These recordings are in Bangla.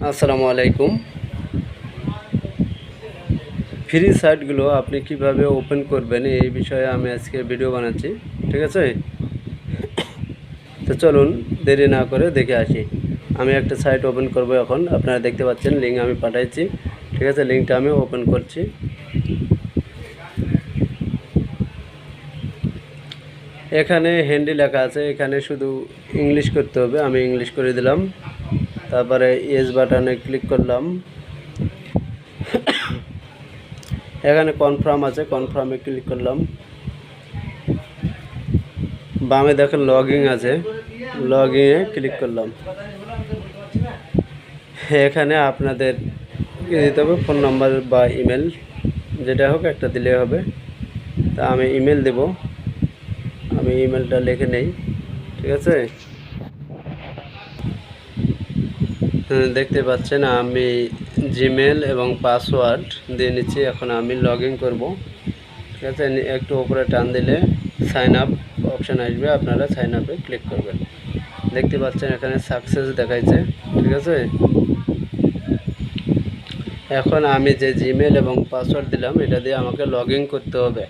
আসসালামু আলাইকুম। ফ্রি সাইটগুলো আপনি কিভাবে ওপেন করবেন এই বিষয়ে আমি আজকে ভিডিও বানাচ্ছি, ঠিক আছে? তো চলুন দেরি না করে দেখে আসি। আমি একটা সাইট ওপেন করব এখন। আপনারা দেখতে পাচ্ছেন লিঙ্ক আমি পাঠাইছি, ঠিক আছে? লিঙ্কটা আমি ওপেন করছি। এখানে হিন্দি লেখা আছে, এখানে শুধু ইংলিশ করতে হবে। আমি ইংলিশ করে দিলাম। তারপরে ইয়েস বাটনে ক্লিক করলাম। এখানে কনফার্ম আছে, কনফার্মে ক্লিক করলাম। বামে দেখেন লগইন আছে, লগইনে ক্লিক করলাম। এখানে আপনাদের দিতে হবে ফোন নাম্বার বা ইমেল, যেটা হোক একটা দিলে হবে। তা আমি ইমেল দেব, আমি ইমেলটা লিখে নেই, ঠিক আছে? দেখতে পাচ্ছেন আমি জিমেল এবং পাসওয়ার্ড দিয়ে নিচ্ছি। এখন আমি লগ ইন করবো, ঠিক আছে? একটু উপরে টান দিলে সাইন আপ অপশান আসবে, আপনারা সাইন আপে ক্লিক করবেন। দেখতে পাচ্ছেন এখানে সাকসেস দেখাইছে, ঠিক আছে? এখন আমি যে জিমেল এবং পাসওয়ার্ড দিলাম এটা দিয়ে আমাকে লগ ইন করতে হবে।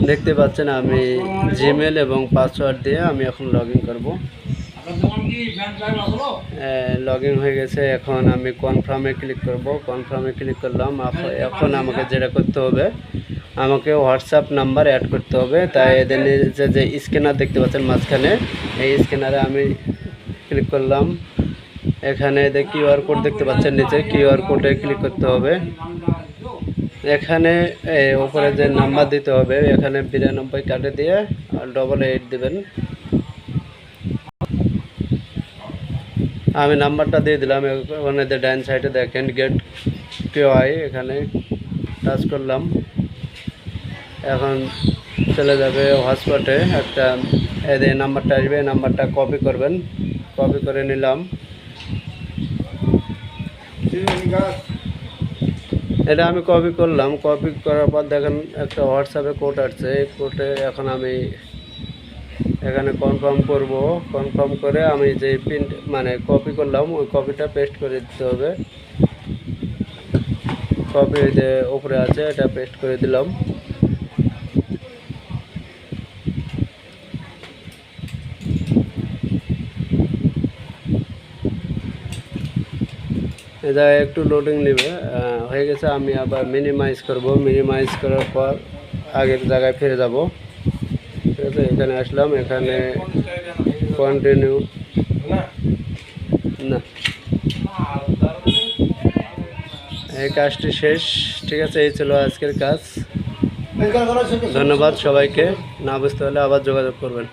দেখতে পাচ্ছেন আমি জিমেল এবং পাসওয়ার্ড দিয়ে আমি এখন লগ ইন করবো। লগ ইন হয়ে গেছে। এখন আমি কনফার্মে ক্লিক করব। কনফার্মে ক্লিক করলাম। এখন আমাকে যেটা করতে হবে, আমাকে হোয়াটসঅ্যাপ নাম্বার অ্যাড করতে হবে। তাই এদের যে স্ক্যানার দেখতে পাচ্ছেন মাঝখানে, এই স্ক্যানারে আমি ক্লিক করলাম। এখানে কিউআর কোড দেখতে পাচ্ছেন নিচে, কিউআর কোডে ক্লিক করতে হবে। এখানে উপরে যে নাম্বার দিতে হবে, এখানে 92 কাটে দিয়ে 88 দেবেন। আমি নাম্বারটা দিয়ে দিলাম। ওখানে ডান সাইডে দেখেন গেট কেওয়াই, এখানে টাচ করলাম। এখন চলে যাবে হটস্পটে। একটা এই নাম্বারটা আসবে, এই নাম্বারটা কপি করবেন। কপি করে নিলাম। এটা আমি কপি করলাম। কপি করার পর দেখেন একটা হোয়াটসঅ্যাপে কোড আসছে। এই কোডে এখন আমি এখানে কনফার্ম করব। কনফার্ম করে আমি যে প্রিন্ট মানে কপি করলাম ওই কপিটা পেস্ট করে দিতে হবে। কপি যে উপরে আছে এটা পেস্ট করে দিলাম। এটা একটু লোডিং নেবে। হয়ে গেছে। আমি আবার মিনিমাইজ করব। মিনিমাইজ করার পর আগের জায়গায় ফিরে যাব, ঠিক আছে? এখানে আসলাম। এখানে কন্টিনিউ না, এই কাজটি শেষ, ঠিক আছে? এই ছিল আজকের কাজ। ধন্যবাদ সবাইকে। না বুঝতে হলে আবার যোগাযোগ করবেন।